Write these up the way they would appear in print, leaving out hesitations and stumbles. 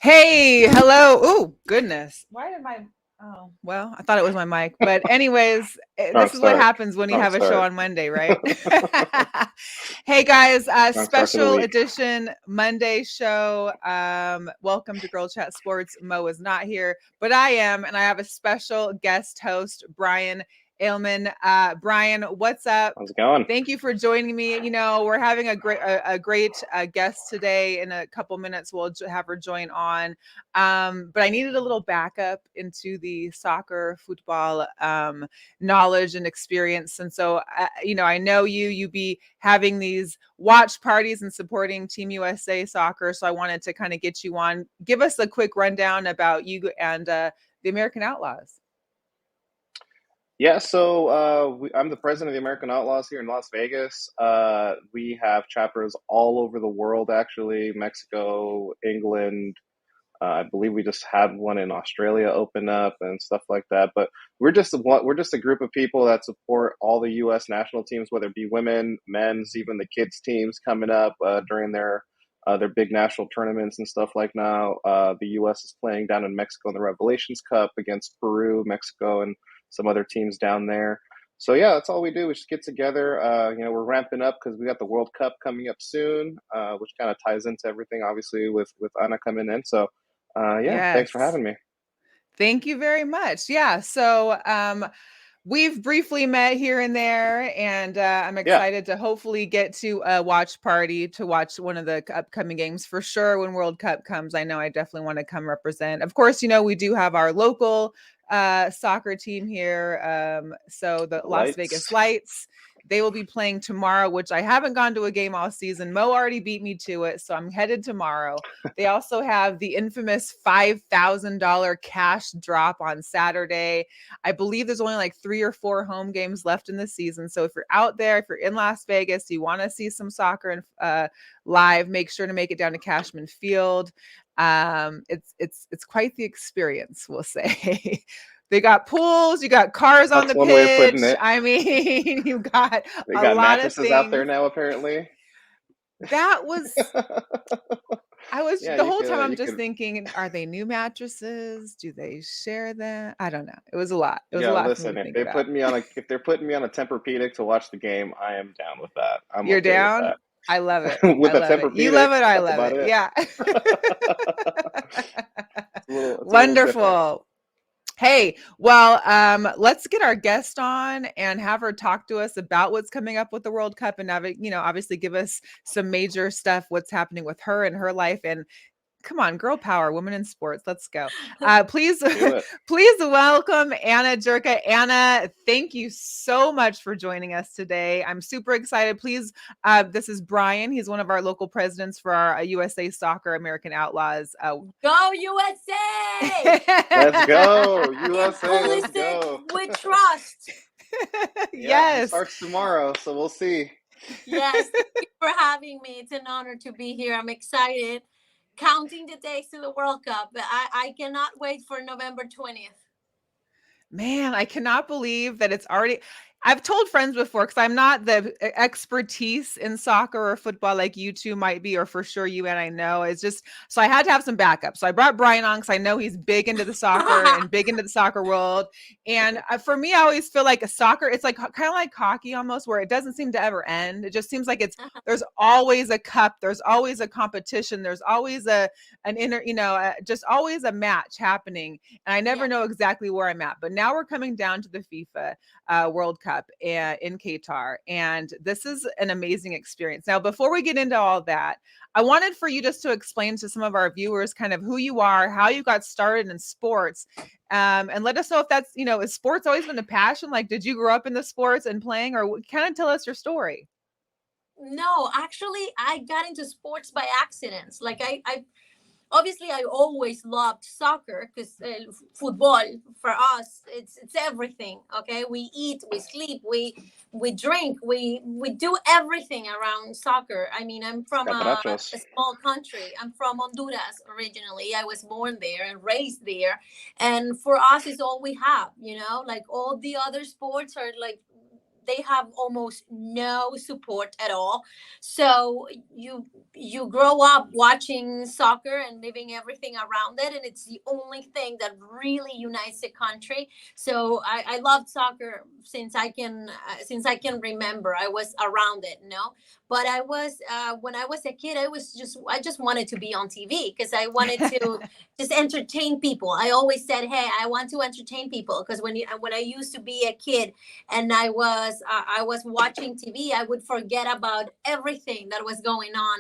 Hey, hello. Oh, goodness. Why did my Oh, well, I thought it was my mic. But anyways, Wrong this is what start. happens when you Wrong have a show start. on Monday, right? Hey guys, Wrong start to the special week. edition Monday show. Welcome to Girl Chat Sports. Mo is not here, but I am, and I have a special guest host, Brian Aleman. Brian, what's up? How's it going? Thank you for joining me. We're having a great guest today. In a couple minutes, we'll have her join on. But I needed a little backup into the soccer, football knowledge and experience. And so, I know you be having these watch parties and supporting Team USA soccer. So I wanted to kind of get you on. Give us a quick rundown about you and the American Outlaws. Yeah, so I'm the president of the American Outlaws here in Las Vegas. We have chapters all over the world, actually, Mexico, England. I believe we just had one in Australia open up and stuff like that. But we're just a group of people that support all the U.S. national teams, whether it be women, men's, even the kids teams coming up during their big national tournaments and stuff like now. The U.S. is playing down in Mexico in the Revelations Cup against Peru, Mexico, and some other teams down there. So yeah, that's all we do. We just get together. We're ramping up because we got the World Cup coming up soon, which kind of ties into everything, obviously, with Anna coming in. So yeah, thanks for Yes. having me. Thank you very much. Yeah. So we've briefly met here and there, and I'm Yeah, excited to hopefully get to a watch party to watch one of the upcoming games for sure when World Cup comes. I know I definitely want to come represent. Of course, we do have our local soccer team here. So the the Las Vegas lights. Lights. They will be playing tomorrow, which I haven't gone to a game all season. Mo already beat me to it, so I'm headed tomorrow. They also have the infamous $5,000 cash drop on Saturday. I believe there's only like 3 or 4 home games left in the season. So if you're out there, if you're in Las Vegas, you want to see some soccer and live, make sure to make it down to Cashman Field. It's quite the experience, we'll say. They got pools, you got cars on That's the one way of putting pitch. it. I mean, you got They a got lot of mattresses out there things. now, apparently. That was I was Yeah, the you whole could. time I'm You just could. thinking, are they new mattresses? Do they share them? I don't know. It was a lot. It was a Yo, lot for me listen. to think about. If they're putting me on a Tempur-Pedic to watch the game, I am down with that. I'm You're okay with down? that. I love it. I With a love it. You love Tempur-Pedic, it. I that's love about it. it. Yeah. It's a little different. Wonderful. Hey, well, let's get our guest on and have her talk to us about what's coming up with the World Cup and obviously give us some major stuff, what's happening with her and her life. And come on, girl power, women in sports. Let's go. Please, Let's do it. please welcome Anna Jurka. Anna, thank you so much for joining us today. I'm super excited. Please, this is Brian. He's one of our local presidents for our USA Soccer American Outlaws. Go USA! Let's go, USA. Let's Inclusive go. with trust. Yeah, it Yes. starts tomorrow, so we'll see. Yes, thank you for having me. It's an honor to be here. I'm excited. Counting the days to the World Cup. I cannot wait for November 20th. Man, I cannot believe that it's already. I've told friends before because I'm not the expertise in soccer or football like you two might be, or for sure you and I know. It's just so I had to have some backup. So I brought Brian on because I know he's big into the soccer and big into the soccer world. And for me, I always feel like a soccer, it's like kind of like hockey almost, where it doesn't seem to ever end. It just seems like there's always a cup, there's always a competition, there's always an inner, just always a match happening, and I never Yeah. know exactly where I'm at. But now we're coming down to the FIFA World Cup in Qatar, and this is an amazing experience. Now, before we get into all that, I wanted for you just to explain to some of our viewers kind of who you are, how you got started in sports, and let us know if that's, is sports always been a passion? Like, did you grow up in the sports and playing, or kind of tell us your story? No, actually, I got into sports by accidents. Like I obviously I always loved soccer because football for us it's everything. Okay, we eat, we sleep, we drink, we do everything around soccer. I mean, I'm from Catarachos. a small country. I'm from Honduras originally. I was born there and raised there, and for us it's all we have. Like all the other sports are like they have almost no support at all. So you grow up watching soccer and living everything around it, and it's the only thing that really unites the country. So I loved soccer since I can remember. I was around it, but I was when I was a kid, I just wanted to be on TV because I wanted to just entertain people. I always said, hey, I want to entertain people, because when I used to be a kid and I was watching TV, I would forget about everything that was going on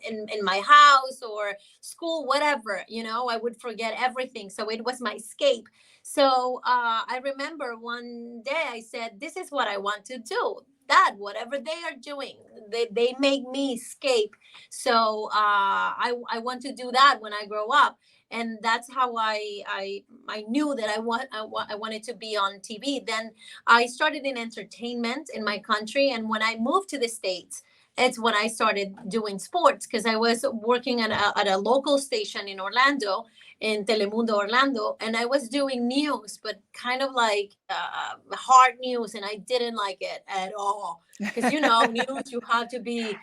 in my house or school, whatever, I would forget everything. So it was my escape. So I remember one day I said, this is what I want to do. That whatever they are doing, they make me escape. So I want to do that when I grow up. And that's how I knew that I wanted to be on TV. Then I started in entertainment in my country, and when I moved to the States, it's when I started doing sports, because I was working at a local station in Orlando, in Telemundo Orlando, and I was doing news, but kind of like hard news, and I didn't like it at all. Because news, you have to be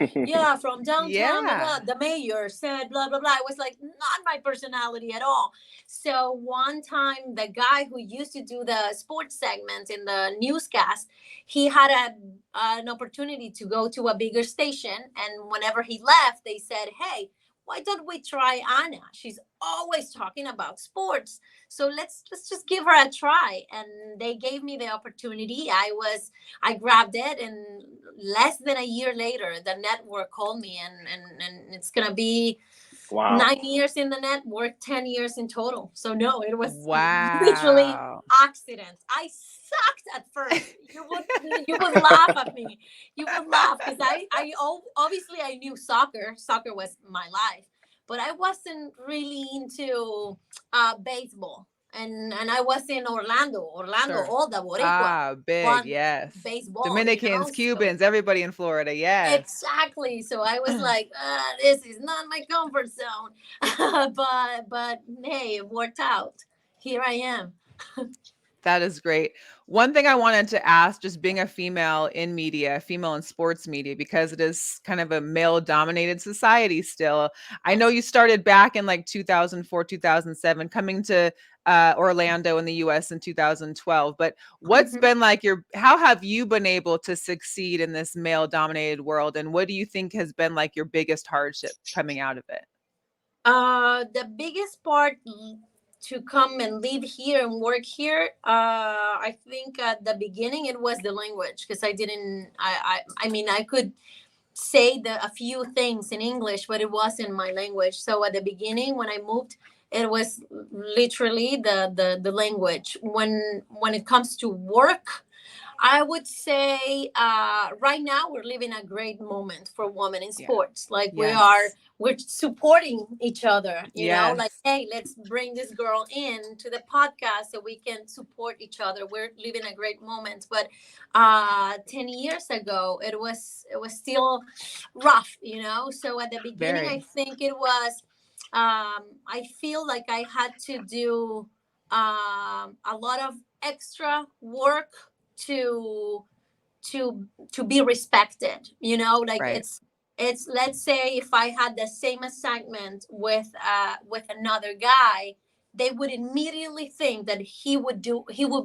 from downtown, blah, Yeah. blah, the mayor said blah blah blah. I was like, not my personality at all. So one time, the guy who used to do the sports segment in the newscast, he had an opportunity to go to a bigger station, and whenever he left, they said, hey, why don't we try Anna? She's always talking about sports. So let's just give her a try. And they gave me the opportunity. I grabbed it, and less than a year later, the network called me, and it's gonna be Wow. 9 years in the network, 10 years in total. So no, it was literally Wow. accidents. I sucked at first. You would laugh at me. You would laugh, because obviously I knew soccer. Soccer was my life, but I wasn't really into baseball. And I was in Orlando, Sure. all the Boricua Big, want yes. baseball, Dominicans, so Cubans, everybody in Florida. Yes. exactly. So I was like, this is not my comfort zone. but hey, it worked out. Here I am. That is great. One thing I wanted to ask, just being a female in media, female in sports media, because it is kind of a male dominated society still. I know you started back in like 2004, 2007, coming to Orlando in the US in 2012. But what's Mhm. been like how have you been able to succeed in this male dominated world? And what do you think has been like your biggest hardship coming out of it? The biggest part to come and live here and work here, I think at the beginning it was the language, because I didn't. I mean, I could say a few things in English, but it wasn't my language. So at the beginning, when I moved, it was literally the language. When it comes to work, I would say right now we're living a great moment for women in Yeah. sports. Like Yes. we're supporting each other, like, Yes. hey, let's bring this girl in to the podcast so we can support each other. We're living a great moment. But 10 years ago, it was still rough, So at the beginning, I Very. think it was, I feel like I had to do a lot of extra work to to be respected, like Right. it's let's say if I had the same assignment with another guy, they would immediately think that he would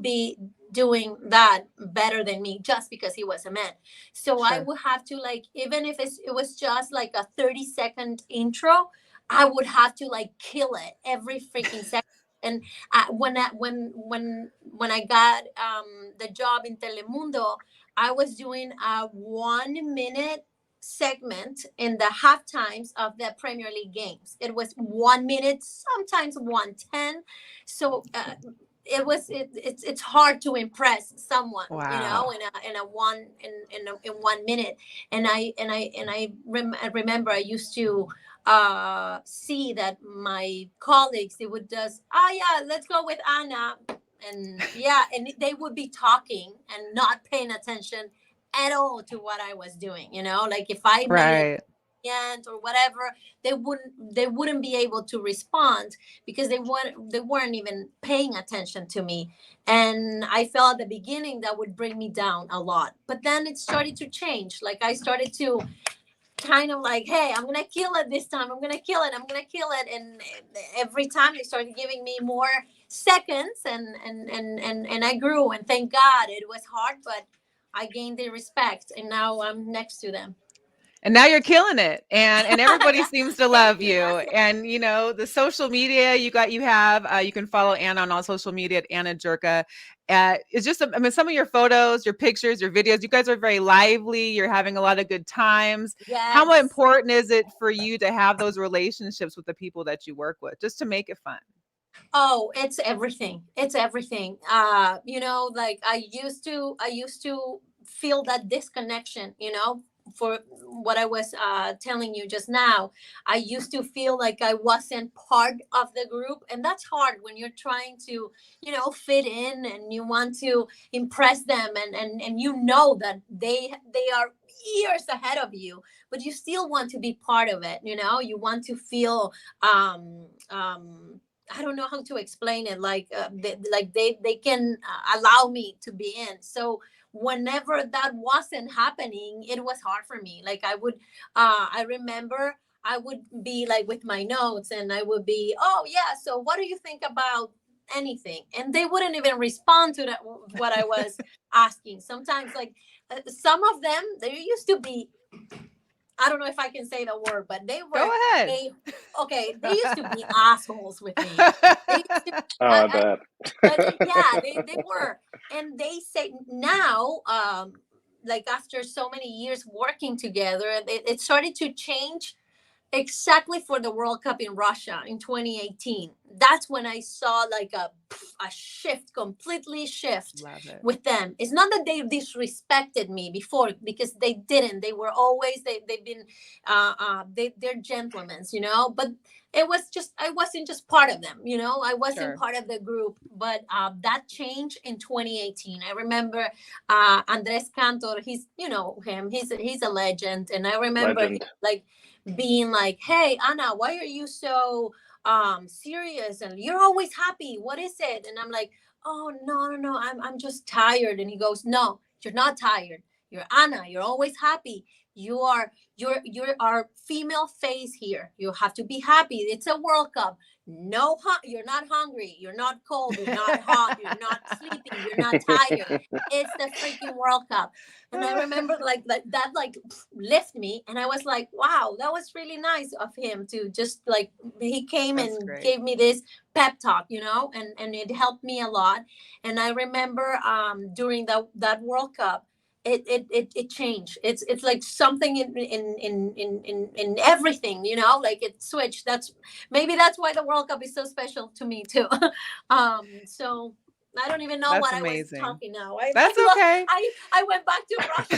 be doing that better than me just because he was a man. So I Sure. would have to, like, even if it was just like a 30-second intro, I would have to like kill it every freaking second. And when I got the job in Telemundo, I was doing a 1 minute segment in the half times of the Premier League games. It was 1 minute, sometimes 1:10. So it's hard to impress someone, Wow. in 1 minute. I remember I used to see that my colleagues, they would just, oh yeah, let's go with Anna, and they would be talking and not paying attention at all to what I was doing. Like if I made Right. end or whatever, they wouldn't be able to respond because they weren't even paying attention to me. And I felt at the beginning that would bring me down a lot, but then it started to change. Like I started to kind of like, hey, I'm gonna kill it this time, I'm gonna kill it, I'm gonna kill it. And every time they started giving me more seconds, and I grew, and thank God it was hard, but I gained their respect, and now I'm next to them. And now you're killing it, and everybody seems to Thank love you, you. gracias. And the social media you have, you can follow Anna on all social media at Anna Jurka. It's just, I mean, some of your photos, your pictures, your videos, you guys are very lively. You're having a lot of good times. How Yes. important is it for you to have those relationships with the people that you work with, just to make it fun? Oh, it's everything. It's everything. Like I used to feel that disconnection, for what I was telling you just now. I used to feel like I wasn't part of the group, and that's hard when you're trying to, fit in, and you want to impress them, and that they are years ahead of you, but you still want to be part of it. You want to feel I don't know how to explain it. Like, they can allow me to be in. So whenever that wasn't happening, it was hard for me. Like I remember I would be like with my notes, and I would be, oh yeah, so what do you think about anything? And they wouldn't even respond to that, what I was asking. Sometimes, like, some of them, they used to be, I don't know if I can say the word, but they Go were ahead. they okay. They used to be assholes with me. They used to, Oh, I bet. but yeah, they were, and they say now, like after so many years working together, it started to change exactly for the World Cup in Russia in 2018. That's when I saw like a shift, completely shift Love it. with them. It's not that they disrespected me before, because they didn't. They were always, they've been they're gentlemen, but it was just, I wasn't just part of them, I wasn't Sure. part of the group. But that changed in 2018. I remember Andres Cantor, he's, him, he's a legend. And I remember him, Legend. like, being like, hey Anna, why are you so serious, and you're always happy, what is it? And I'm like, oh, no, no, no, I'm just tired. And he goes, no, you're not tired, you're Anna, you're always happy. You're our female face here, you have to be happy, it's a World Cup. No, you're not hungry, you're not cold, you're not hot, you're not sleeping, you're not tired. It's the freaking World Cup. And I remember, that like lift me, and I was like, wow, that was really nice of him to just, like, he came That's and great. gave me this pep talk, and it helped me a lot. And I remember during that World Cup, it changed. It's like something in everything, like it switched. That's why the World Cup is so special to me too. So I don't even know That's what I was amazing. talking now. I That's I, okay. I went back to Russia.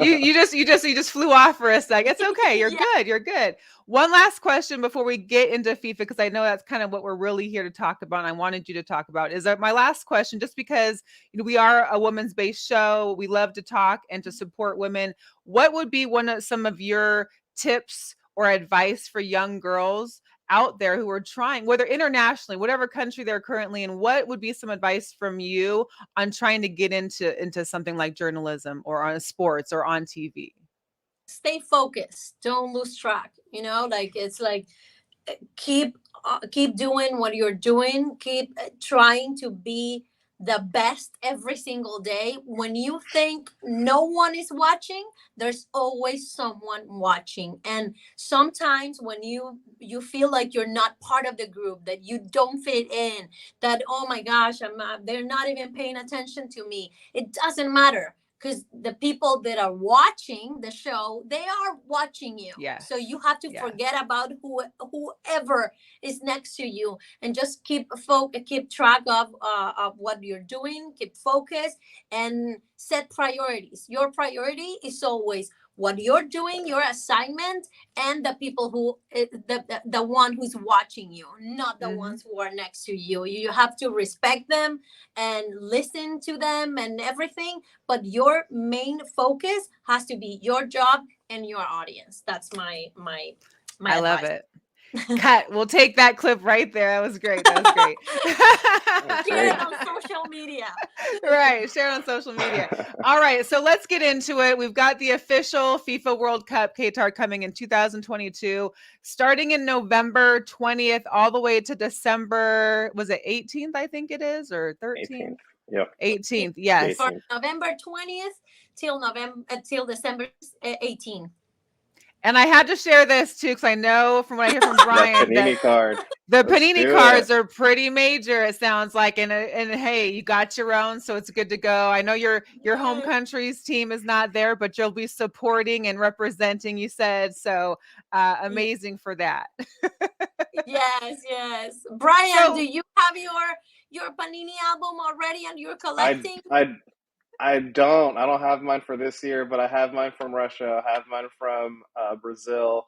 You just flew off for a sec. It's okay. You're Yeah. good. You're good. One last question before we get into FIFA, because I know that's kind of what we're really here to talk about. And I wanted you to talk about is my last question, just because we are a women's based show. We love to talk and to support women. What would be some of your tips or advice for young girls out there who are trying, whether internationally, whatever country they're currently in? What would be some advice from you on trying to get into something like journalism or on sports or on TV? Stay focused. Don't lose track. Like, it's like, keep doing what you're doing. Keep trying to be the best every single day. When you think no one is watching, there's always someone watching. And sometimes when you feel like you're not part of the group, that you don't fit in, that, oh my gosh, they're not even paying attention to me, it doesn't matter, because the people that are watching the show, they are watching you. Yes. So you have to Yes. forget about whoever is next to you, and just keep track of what you're doing. Keep focused and set priorities. Your priority is always what you're doing, your assignment, and the people the one who's watching you, not the ones who are next to you. You have to respect them and listen to them and everything, but your main focus has to be your job and your audience. That's my I love advice. it. Cut. We'll take that clip right there. That was great. That was great. Share it on social media. Right. Share it on social media. All right. So let's get into it. We've got the official FIFA World Cup Qatar coming in 2022, starting in November 20th, all the way to December. Was it 18th? I think it is, or 13th? 18th. Yep. 18th. Yes. For November 20th till December 18th. And I had to share this too, because I know from what I hear from Brian Panini card. the Let's Panini do cards it. are pretty major. It sounds like, and hey, you got your own, so it's good to go. I know your home country's team is not there, but you'll be supporting and representing. You said so. Amazing for that. Yes. Brian, So- do you have your Panini album already and you're collecting? I don't have mine for this year, but I have mine from Russia. I have mine from Brazil.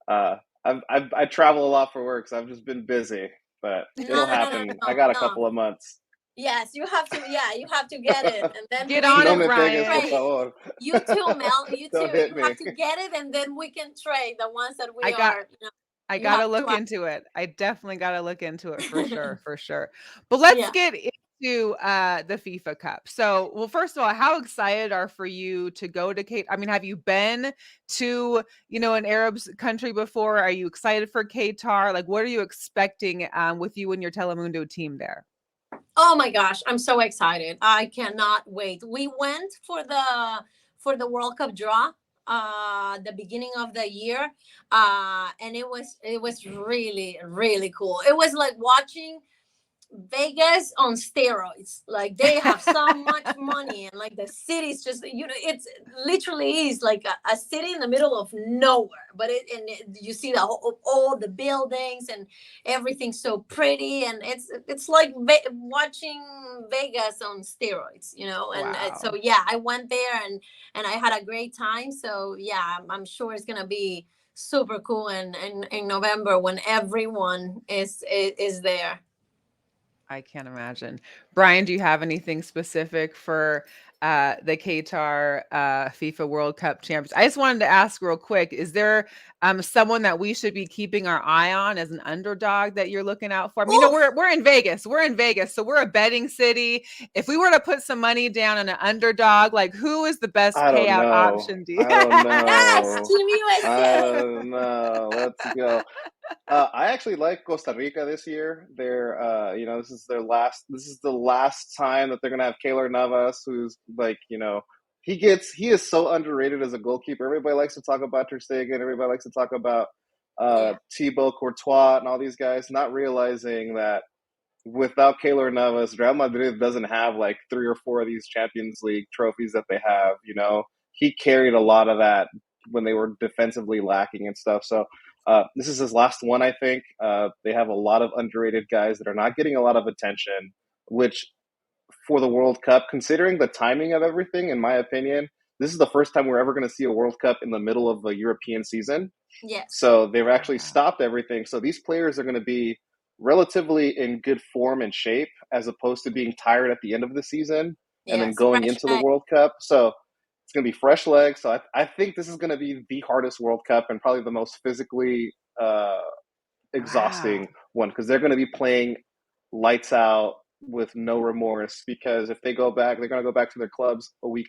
I travel a lot for work, so I've just been busy, but it'll happen. I got a couple of months. Yes, you have to. Yeah, you have to get it, and then Get on it, me Brian. pegues, por favor. You too, Mel. You too. Don't hit You me. have to get it, and then we can trade the ones that we I got- are. I You gotta have look to- into it. I definitely gotta look into it for sure, for sure. But let's get into the FIFA Cup. So, well, first of all, how excited are for you to go to Qatar? I mean, have you been to an Arab country before? Are you excited for Qatar? Like, what are you expecting with you and your Telemundo team there? Oh my gosh, I'm so excited! I cannot wait. We went for the World Cup draw the beginning of the year, and it was really really cool. It was like watching Vegas on steroids. Like they have so much money, and like the city's just it's literally is like a city in the middle of nowhere. But you see all the buildings and everything's so pretty, and it's like watching Vegas on steroids, And Wow. so yeah, I went there and I had a great time. So yeah, I'm sure it's gonna be super cool in November when everyone is there. I can't imagine. Brian, do you have anything specific for the Qatar FIFA World Cup champions? I just wanted to ask real quick, is there someone that we should be keeping our eye on as an underdog that you're looking out for? I mean, we're in Vegas. We're in Vegas, so we're a betting city. If we were to put some money down on an underdog, like who is the best payout option? I don't know. Yes, Team USA. I don't know. Let's go. I actually like Costa Rica this year. They're, this is their last. This is the last time that they're gonna have Keylor Navas, who's like, he is so underrated as a goalkeeper. Everybody likes to talk about Ter Stegen. Everybody likes to talk about Thibaut Courtois and all these guys, not realizing that without Keylor Navas, Real Madrid doesn't have like 3 or 4 of these Champions League trophies that they have. He carried a lot of that when they were defensively lacking and stuff. So this is his last one, I think. They have a lot of underrated guys that are not getting a lot of attention, which for the World Cup, considering the timing of everything, in my opinion, this is the first time we're ever going to see a World Cup in the middle of a European season. Yes. So they've actually stopped everything. So these players are going to be relatively in good form and shape, as opposed to being tired at the end of the season and then going into the World Cup. So it's going to be fresh legs. So I think this is going to be the hardest World Cup and probably the most physically exhausting one, because they're going to be playing lights out with no remorse, because if they go back, they're going to go back to their clubs a week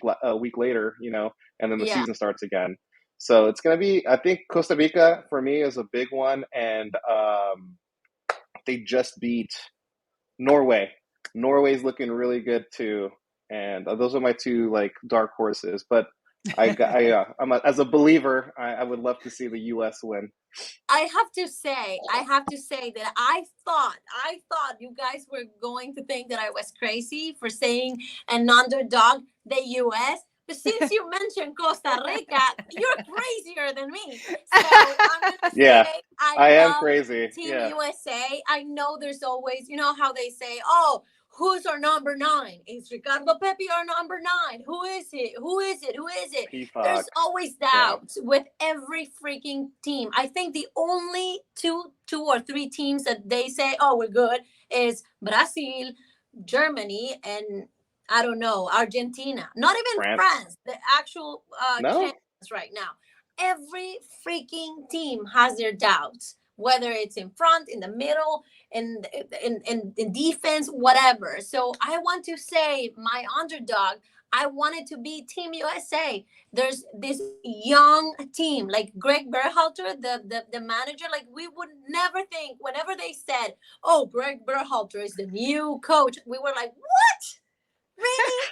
later, and then the season starts again. So it's going to be, I think Costa Rica for me is a big one. And they just beat Norway. Norway's looking really good too. And those are my 2 like dark horses. But as a believer, I would love to see the U.S. win. I have to say that I thought you guys were going to think that I was crazy for saying an underdog, the U.S. But since you mentioned Costa Rica, you're crazier than me. So I'm gonna say I am crazy. Team USA. I know there's always, how they say, oh, who's our number 9? Is Ricardo Pepi our number 9? Who is it? Who is it? Who is it? There's always doubts with every freaking team. I think the only two or three teams that they say, oh, we're good, is Brazil, Germany, and I don't know, Argentina. Not even France, the actual champions right now. every freaking team has their doubts, whether it's in front, in the middle, in defense, whatever. So I want to say my underdog, I wanted to be Team USA. There's this young team like Greg Berhalter, the manager. Like, we would never think, whenever they said, "Oh, Greg Berhalter is the new coach," we were like, "What? Really?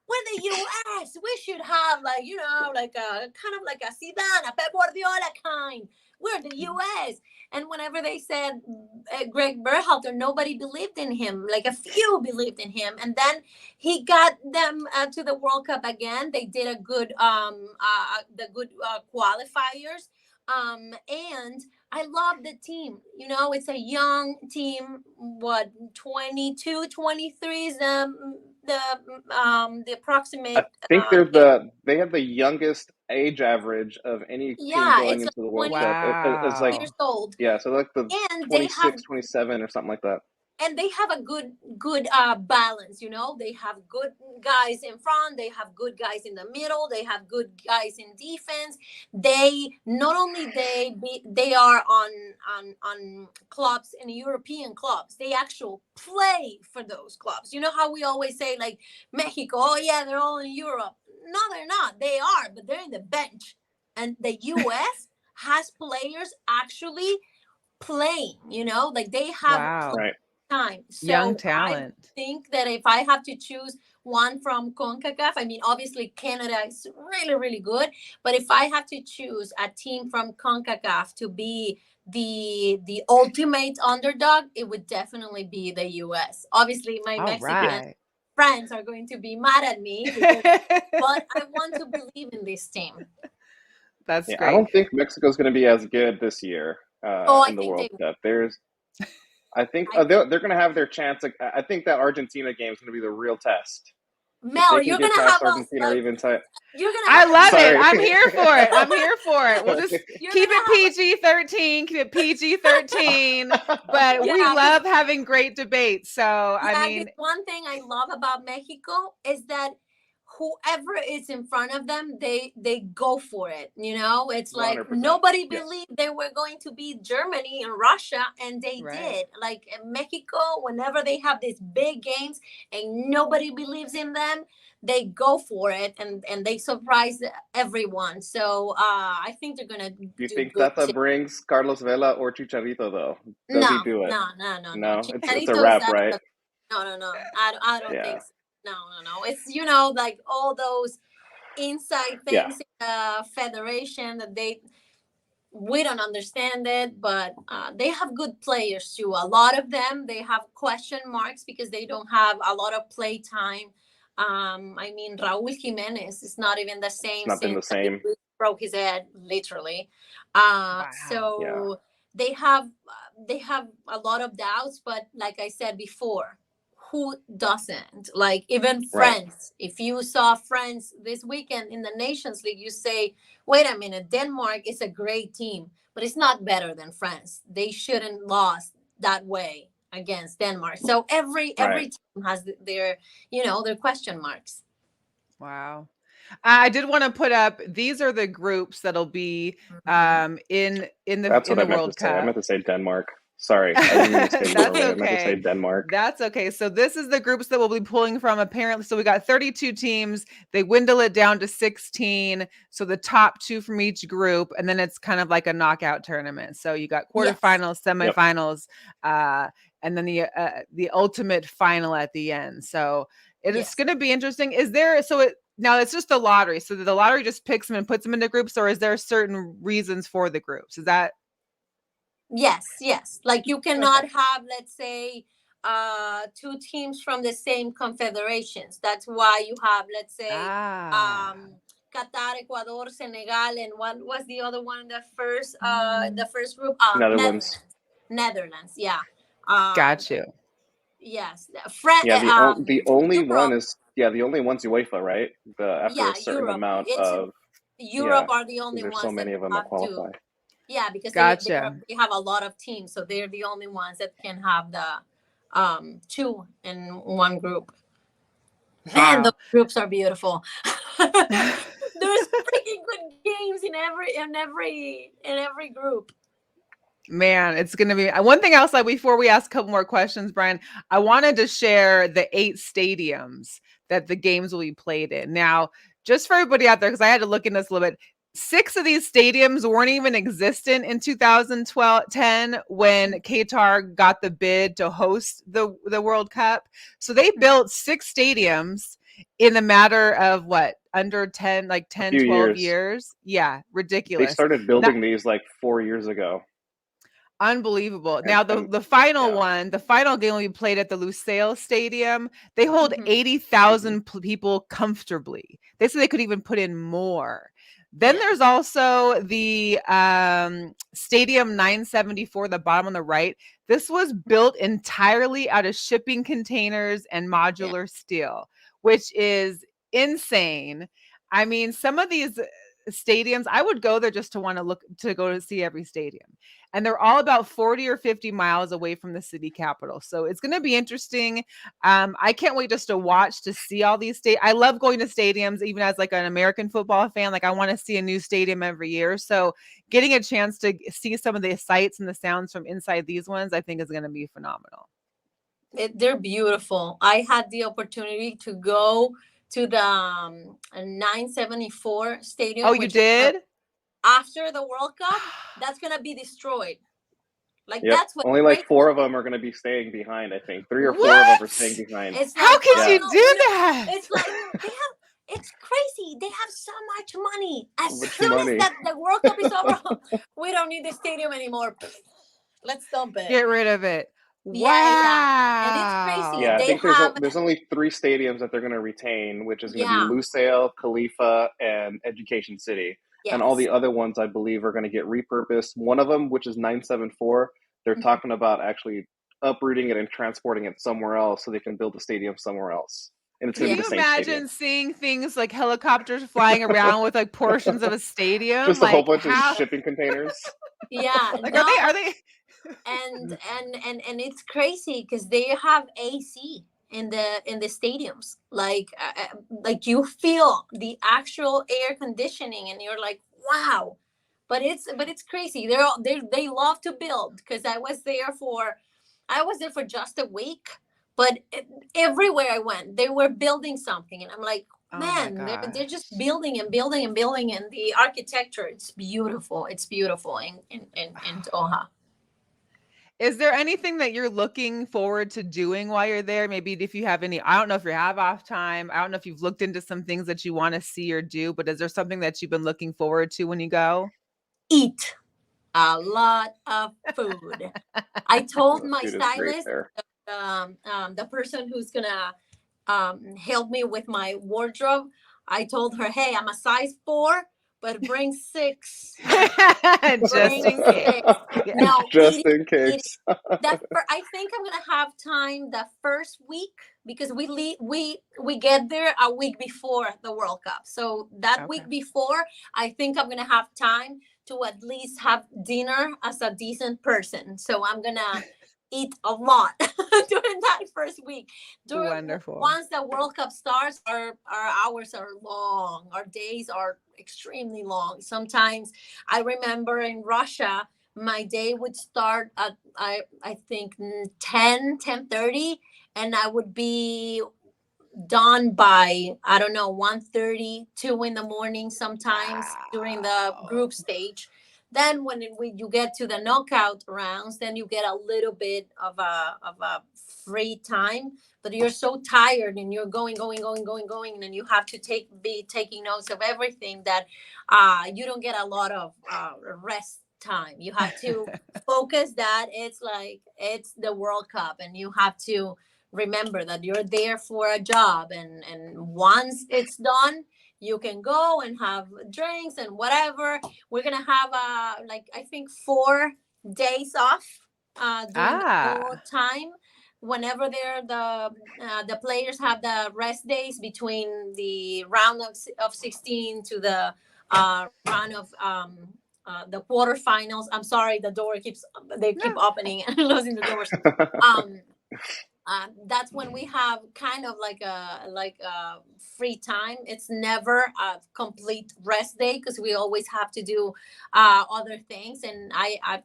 We're the U.S. We should have, like, like a kind of like a Zidane, a Pep Guardiola kind. We're the U.S." And whenever they said Greg Berhalter, nobody believed in him. Like, a few believed in him, and then he got them to the World Cup again. They did a good qualifiers, and I love the team. It's a young team. What, 22, 23 is the I approximate. think they have the youngest age average of any team Yeah, going it's like into the World 20 Cup. It's like, years Wow. old, yeah, so like the and they have 26, 27 or something like that. a good balance. They have good guys in front, they have good guys in the middle, they have good guys in defense. They not only they are on clubs, and European clubs, they actually play for those clubs. You know how we always say, like, Mexico, oh yeah, they're all in Europe. No, they're not. They are, but they're in the bench. And the US has players actually playing, like they have Wow. Right. time. Young So I talent. think that if I have to choose one from CONCACAF, I mean, obviously Canada is really, really good. But if I have to choose a team from CONCACAF to be the ultimate underdog, it would definitely be the US. Obviously, my All Mexican right. friends are going to be mad at me but I want to believe in this team. That's Yeah, I great. don't think Mexico's going to be as good this year Oh, I in the think World they Cup. I think I think they're going to have their chance. Like, I think that Argentina game is going to be the real test. If Mel, they can you're get gonna past have Argentina or even tie. you're gonna I have a love it. Sorry. I'm here for it. I'm here for it. We'll just you're keep gonna it have PG-13, keep it PG-13, but we yeah, love having great debates. So, I yeah, because mean, one thing I love about Mexico is that whoever is in front of them, they go for it. It's like 100%. nobody Yeah. believed they were going to beat Germany and Russia, and they right. did. Like, in Mexico, whenever they have these big games and nobody believes in them, they go for it, and they surprise everyone. So I think they're gonna Do you do think good Tata too. brings Carlos Vela or Chicharito though? Does he No, do it? no, no, no, no. No, it's a Chicharito's wrap, out right? of no, no, no. I don't Yeah, think so. No, no, no. It's like all those inside yeah. things in the federation that we don't understand it, but they have good players too. A lot of them, they have question marks because they don't have a lot of play time. I mean, Raúl Jiménez is not even the It's same not been since the same. he broke his head, literally. Wow. Yeah, So they have a lot of doubts, but like I said before, who doesn't? Like, even right. France. If you saw France this weekend in the Nations League, you say, wait a minute, Denmark is a great team, but it's not better than France. They shouldn't lost that way against Denmark. So Right. every team has their question marks. Wow. I did want to put up, these are the groups that'll be Mhm. in That's what I the meant to World say. I Cup. meant to say Denmark. Sorry, I didn't mean to say That's literally. I meant to say okay. Denmark. That's okay. So this is the groups that we'll be pulling from, apparently. So we got 32 teams. They dwindle it down to 16. So the top two from each group, and then it's kind of like a knockout tournament. So you got Yes. quarterfinals, Yep. semifinals, and then the ultimate final at the end. So it is Yes. going to be interesting. Is there now it's just the lottery. So the lottery just picks them and puts them into groups, or is there certain reasons for the groups? Is that Yes. Like, you cannot okay? have, let's say, two teams from the same confederations. That's why you have, let's say, Ah, Qatar, Ecuador, Senegal, and what was the other one? The first group, Netherlands. Netherlands. Yeah. Um, got you. yes. Yeah, the only one Europe. is the only one's UEFA, right? After Yeah, a certain Europe. amount It's of Europe yeah, are the because only there's so ones that many of them that have to. qualify. Yeah, because Gotcha. they have a lot of teams, so they're the only ones that can have the two in one group. Man, Wow. those groups are beautiful. There's freaking good games in every group. Man, it's going to be one thing else. Like before we ask a couple more questions, Brian, I wanted to share the 8 stadiums that the games will be played in. Now, just for everybody out there, because I had to look into this a little bit, 6 of these stadiums weren't even existent in 2010 when Qatar got the bid to host the World Cup. So they built 6 stadiums in a matter of what, under 10, like 10, 12 years. Yeah, ridiculous. They started building these like 4 years ago. Unbelievable. Now the final one, the final game will be played at the Lusail Stadium. They hold 80,000 people comfortably. They said they could even put in more. Then there's also the Stadium 974, the bottom on the right. This was built entirely out of shipping containers and modular steel, which is insane. I mean, some of these stadiums, I would go there just to want to go to see every stadium. And they're all about 40 or 50 miles away from the city capital. So it's going to be interesting. I can't wait just to watch, to see all these I love going to stadiums, even as like an American football fan. Like I want to see a new stadium every year. So getting a chance to see some of the sights and the sounds from inside these ones, I think is going to be phenomenal. They're beautiful. I had the opportunity to go to the 974 stadium. Oh, you did? After the World Cup, that's gonna be destroyed. Like that's what only like 4 of them are gonna be staying behind. I think 3 or 4 of them are staying behind. It's how can you do that? It's like it's crazy. They have so much money. As soon as the World Cup is over, we don't need the stadium anymore. Let's dump it. Get rid of it. Wow. Yeah. And it's crazy. Yeah, I think there's only 3 stadiums that they're going to retain, which is going to be Lusail, Khalifa, and Education City. Yes. And all the other ones, I believe, are going to get repurposed. One of them, which is 974, they're talking about actually uprooting it and transporting it somewhere else so they can build a stadium somewhere else. And it's going to be the same stadium. Can you imagine seeing things like helicopters flying around with like portions of a stadium? Just a whole bunch of shipping containers. Yeah. Like, are they? And it's crazy because they have AC in the stadiums. Like you feel the actual air conditioning, and you're like, wow. But it's crazy. They love to build, because I was there for just a week, but everywhere I went, they were building something, and I'm like, man, they're just building and building and building, and the architecture, it's beautiful. It's beautiful in Doha. Is there anything that you're looking forward to doing while you're there? Maybe if you have any, I don't know if you have off time. I don't know if you've looked into some things that you want to see or do, but is there something that you've been looking forward to when you go? Eat a lot of food. I told my stylist, the person who's going to help me with my wardrobe, I told her, hey, I'm a size 4. But bring 6. Just in case. Now, just in case. I think I'm gonna have time the first week, because we get there a week before the World Cup. So that week before, I think I'm gonna have time to at least have dinner as a decent person. So I'm gonna eat a lot during that first week. Wonderful. Once the World Cup starts, our hours are long. Our days are extremely long. Sometimes I remember in Russia, my day would start at I think 10:30, and I would be done by, I don't know, 1:30, 2 in the morning sometimes during the group stage. Then when you get to the knockout rounds, then you get a little bit of a free time, but you're so tired and you're going, and you have to be taking notes of everything that you don't get a lot of rest time. You have to focus that it's the World Cup, and you have to remember that you're there for a job, and once it's done, you can go and have drinks and whatever. We're gonna have I think 4 days off during the whole time. Whenever the players have the rest days between the round of 16 to the round of the quarterfinals. I'm sorry, the door keep opening and closing the doors. That's when we have kind of like a free time. It's never a complete rest day because we always have to do other things. And I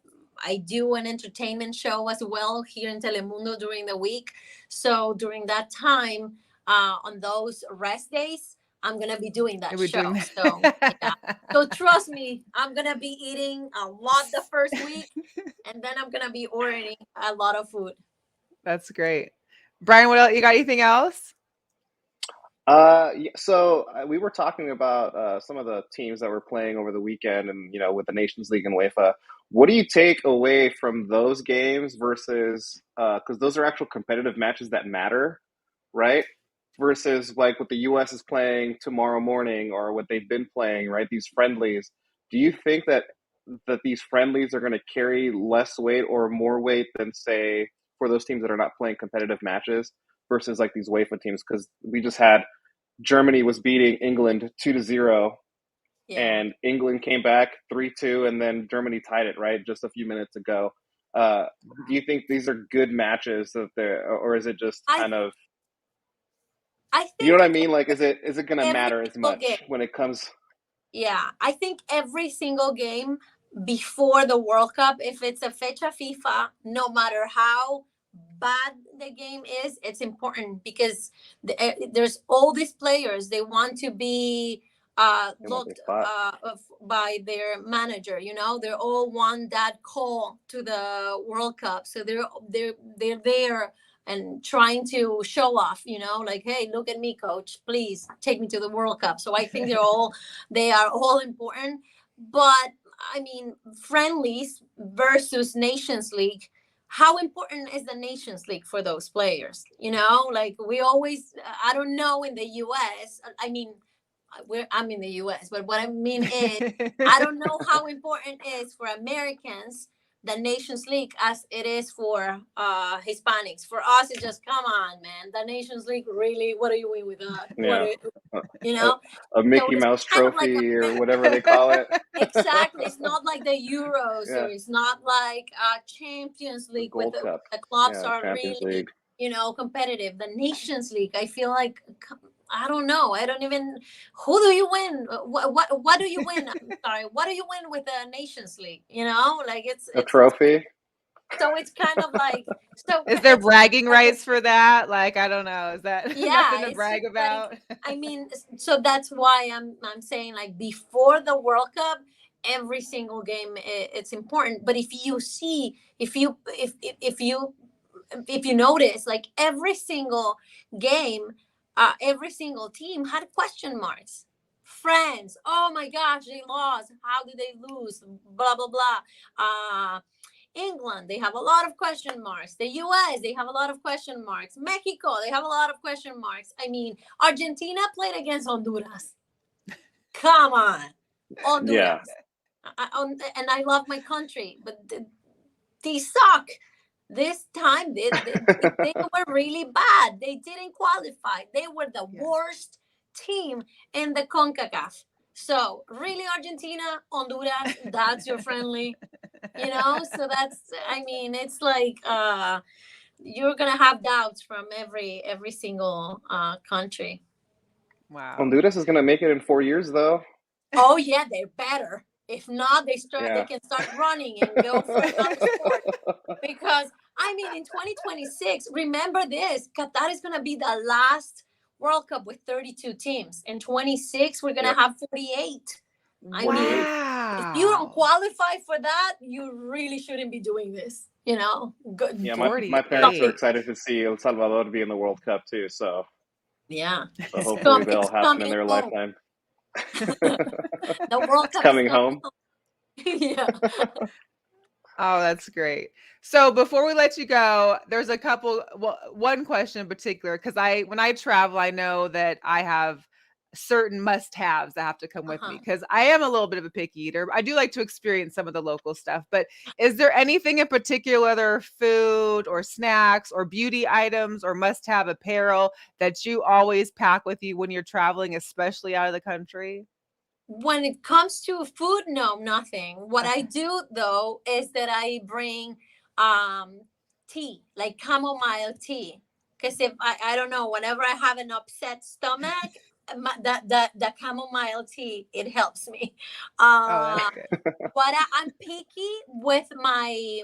do an entertainment show as well here in Telemundo during the week. So during that time, on those rest days, I'm gonna be doing that We're doing show. So yeah. that. So trust me, I'm gonna be eating a lot the first week, and then I'm gonna be ordering a lot of food. That's great. Brian, what else? You got anything else? Yeah, so we were talking about some of the teams that were playing over the weekend, and with the Nations League and UEFA. What do you take away from those games versus because those are actual competitive matches that matter, right? Versus like what the U.S. is playing tomorrow morning or what they've been playing, right? These friendlies. Do you think that these friendlies are going to carry less weight or more weight than, say, for those teams that are not playing competitive matches versus like these UEFA teams? Because we just had Germany was beating England 2-0, Yeah. and England came back 3-2, and then Germany tied it right just a few minutes ago. Uh, do you think these are good matches that they're, or is it just I kind of, I you know think what I mean? Like, is it going to every matter as single game. much when it comes? Yeah, I think every single game before the World Cup, if it's a fecha FIFA, no matter how bad the game is, it's important because there's all these players. They want to be They want their looked spot. by their manager. They all want that call to the World Cup, so they're there and trying to show off, like, hey, look at me, coach, please take me to the World Cup. So I think they are all important. But I mean, friendlies versus Nations League, how important is the Nations League for those players? Like we always, I don't know in the US. I mean, I'm in the US, but what I mean is, I don't know how important it is for Americans the Nations League as it is for Hispanics. For us, it's just come on, man. The Nations League, really? What are you doing with that? Yeah, You a, know? a So Mickey it's Mouse kind of like trophy or whatever they call it. exactly. It's not like the Euros, or Yeah, it's not like Champions the League with Gold Cup. the clubs Yeah, are Champions really, League. competitive. The Nations League, I feel like, I don't know. I don't even. Who do you win? What do you win? I'm sorry. What do you win with the Nations League? Like A it's trophy. so it's kind of like so Is there it's bragging like a, rights for that? Like, I don't know. Is that nothing yeah, to it's just brag like, about? I mean, so that's why I'm saying, like, before the World Cup, every single game it's important. But if you notice, like, every single game, every single team had question marks. France, oh my gosh, they lost. How did they lose? Blah blah blah. England, they have a lot of question marks. The US, they have a lot of question marks. Mexico, they have a lot of question marks. I mean, Argentina played against Honduras. Come on, Yeah, Honduras. And I love my country, but they suck. This time, they were really bad. They didn't qualify. They were the Yeah. worst team in the CONCACAF. So, really, Argentina, Honduras, that's your friendly. So I mean, it's like you're gonna have doubts from every single country. Wow. Honduras is going to make it in 4 years, though. Oh yeah, they're better. If not, they Yeah. can start running and go for another sport. Because I mean, in 2026, remember this, Qatar is gonna be the last World Cup with 32 teams. In 26, we're gonna Yep. have 48. I mean, 48. if you don't Wow. qualify for that, you really shouldn't be doing this. Good. Yeah, my parents are 48. excited to see El Salvador be in the World Cup too. So Yeah, it's hopefully it's they'll happen in coming their home. lifetime. The World It's Cup is coming coming home. home. Yeah. Oh, that's great. So before we let you go, there's a couple, well, one question in particular, because when I travel, I know that I have certain must-haves that have to come with me Uh-huh. because I am a little bit of a picky eater. I do like to experience some of the local stuff, but is there anything in particular, whether food or snacks or beauty items or must-have apparel that you always pack with you when you're traveling, especially out of the country? When it comes to food, no, nothing. What I Okay. do though is that I bring um tea, like chamomile tea. Because if I don't know, whenever I have an upset stomach, the chamomile tea, it helps me. Oh, Uh, that's good. but I'm picky with my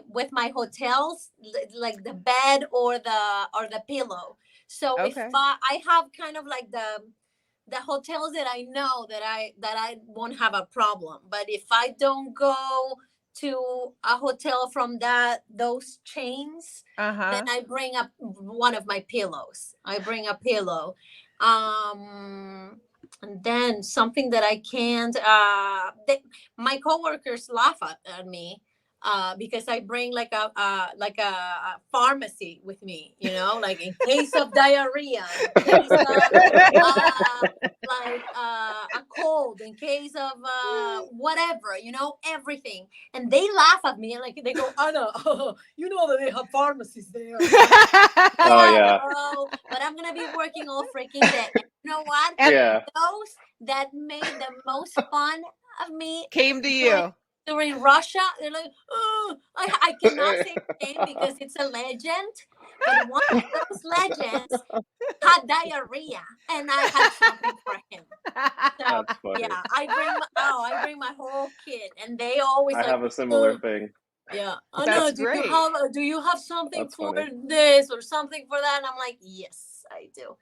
hotels, like the bed or the pillow. So if Okay. I have kind of like the hotels that I know that I won't have a problem. But if I don't go to a hotel from those chains, then Uh-huh. I bring up one of my pillows. I bring a pillow. And then something that I can't my coworkers laugh at me because I bring like a pharmacy with me, like in case of diarrhea, in case of uh, a cold, in case of whatever, everything. And they laugh at me and like they go, Anna, you know that they have pharmacies there. Oh Yeah, yeah, bro. But I'm gonna be working all freaking day. And you know what? And yeah. Those that made the most fun of me came to during you. during Russia, they're like, oh, I cannot say his name because it's a legend. But one of those legends had diarrhea, and I had something for him. So That's funny. yeah, I bring my whole kit, and they always I like, have a similar oh, thing. yeah, That's Anna, great. do you have something That's for funny. this or something for that? And I'm like, yes, I do.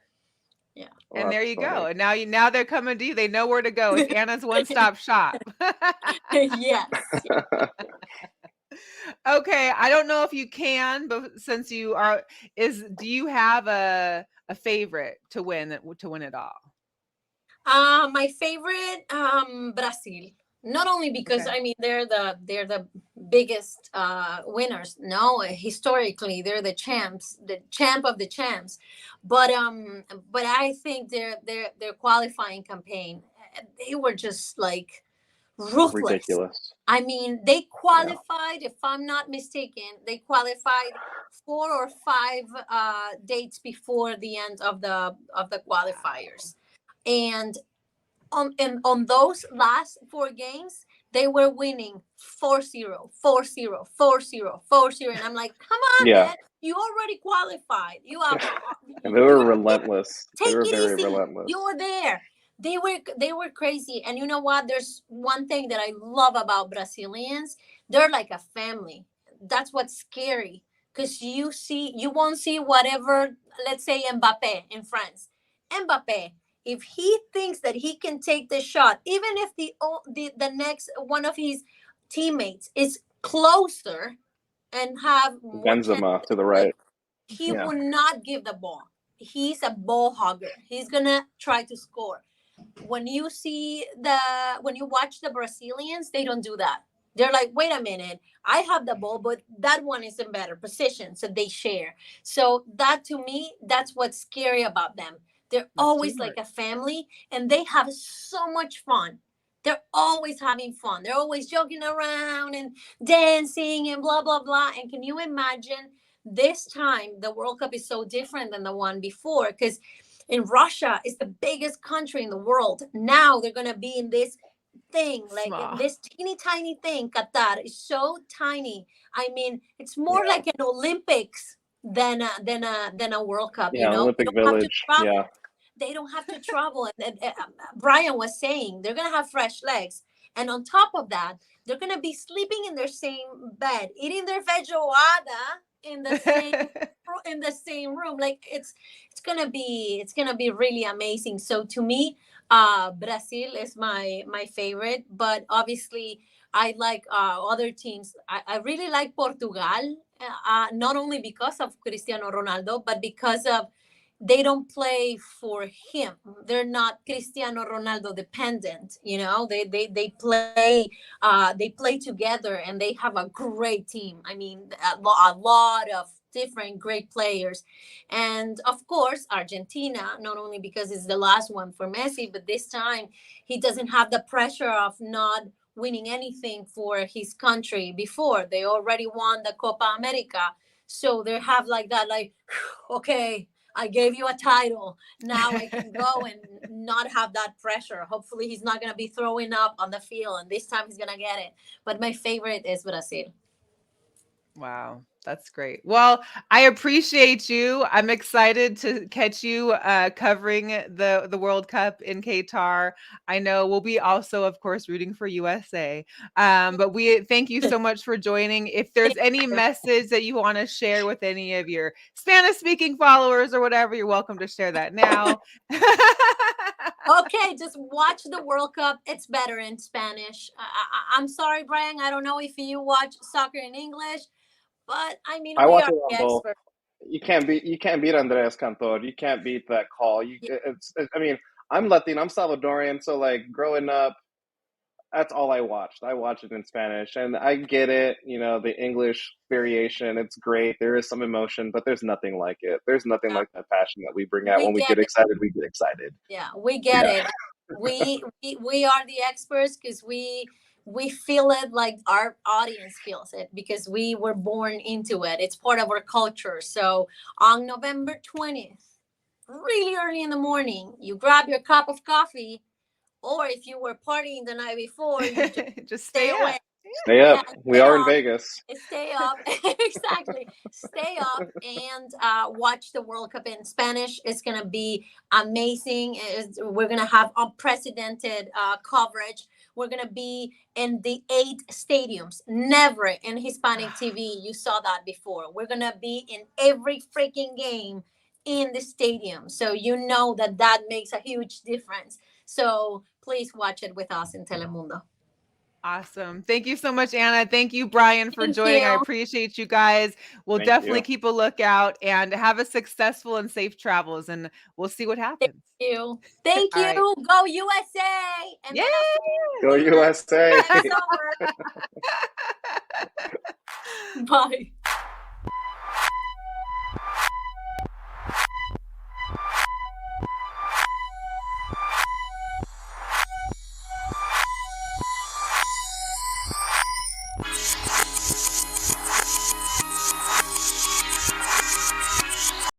Yeah. And Well, there that's you funny. go. And now they're coming to you. They know where to go. It's Anna's one-stop shop. Yes. Okay, I don't know if you can, but since you are, do you have a favorite to win it all? My favorite, Brazil. Not only because Okay. I mean they're the biggest winners. No, historically they're the champ of the champs. But I think their qualifying campaign, they were just like ruthless. Ridiculous. I mean, they Yeah. qualified, if I'm not mistaken, they qualified 4 or 5 dates before the end of the qualifiers. And on those last 4 games, they were winning 4-0, 4-0, 4-0, 4-0. And I'm like, come on, Yeah. man. You already qualified. You have And they were you relentless. They take were it very easy. relentless. You were there. They were crazy. And you know what? There's one thing that I love about Brazilians. They're like a family. That's what's scary. Because you won't see whatever, let's say Mbappe in France. Mbappe, if he thinks that he can take the shot, even if the next one of his teammates is closer and have more chance Benzema to the to, right. he Yeah. will not give the ball. He's a ball hogger. He's gonna try to score. When you when you watch the Brazilians, they don't do that. They're like, wait a minute, I have the ball, but that one is in better position, so they share. So that to me, that's what's scary about them. They're That's always like teamwork. a family, and they have so much fun. They're always having fun. They're always joking around and dancing and blah blah blah. And can you imagine this time the World Cup is so different than the one before? Because in Russia is the biggest country in the world. Now they're gonna be in this thing, like in Small. this teeny tiny thing. Qatar is so tiny. I mean, it's more Yeah. like an Olympics than a World Cup. Yeah. They Olympic don't have to Village. Yeah. travel. They don't have to travel. And Brian was saying they're gonna have fresh legs, and on top of that, they're gonna be sleeping in their same bed, eating their feijoada in the same room. Like it's gonna be really amazing. So to me, Brazil is my favorite, but obviously I like other teams. I really like Portugal, not only because of Cristiano Ronaldo, but because of they don't play for him. They're not Cristiano Ronaldo dependent. They play together and they have a great team. I mean, a lot of different great players. And of course, Argentina, not only because it's the last one for Messi, but this time he doesn't have the pressure of not winning anything for his country before. They already won the Copa America. So they have like that, like, okay, I gave you a title. Now I can go and not have that pressure. Hopefully, he's not going to be throwing up on the field, and this time he's going to get it. But my favorite is Brazil. Wow. That's great. Well, I appreciate you. I'm excited to catch you covering the World Cup in Qatar. I know we'll be also, of course, rooting for USA. But we thank you so much for joining. If there's any message that you want to share with any of your Spanish-speaking followers or whatever, you're welcome to share that now. Okay, just watch the World Cup. It's better in Spanish. I'm sorry, Brian. I don't know if you watch soccer in English, but I mean, I we watch are it on the both. experts. You can't beat Andres Cantor. You can't beat that call. I mean, I'm Latino, I'm Salvadorian, so like growing up, that's all I watched. I watched it in Spanish, and I get it. You know, the English variation, it's great. There is some emotion, but there's nothing like it. There's nothing Yeah, like that passion that we bring out. we When we get get it. excited, we get excited. Yeah, we get Yeah. it. We are the experts because we feel it like our audience feels it because we were born into it. It's part of our culture. So on November 20th, really early in the morning, you grab your cup of coffee, or if you were partying the night before, you just Just stay stay away. up. Stay Yeah, up. We stay are in up. Vegas. Stay up. Exactly. Stay up and watch the World Cup in Spanish. It's going to be amazing. We're going to have unprecedented coverage. We're going to be in the 8 stadiums. Never in Hispanic TV. You saw that before. We're going to be in every freaking game in the stadium. So you know that that makes a huge difference. So please watch it with us in Telemundo. Awesome. Thank you so much, Anna. Thank you, Brian, for Thank joining. I you. appreciate you guys. We'll Thank definitely you. keep a lookout and have a successful and safe travels, and we'll see what Thank happens. you. Thank All you. right. Go USA. And Yeah. then I'll see Go you in the USA. next summer. Bye.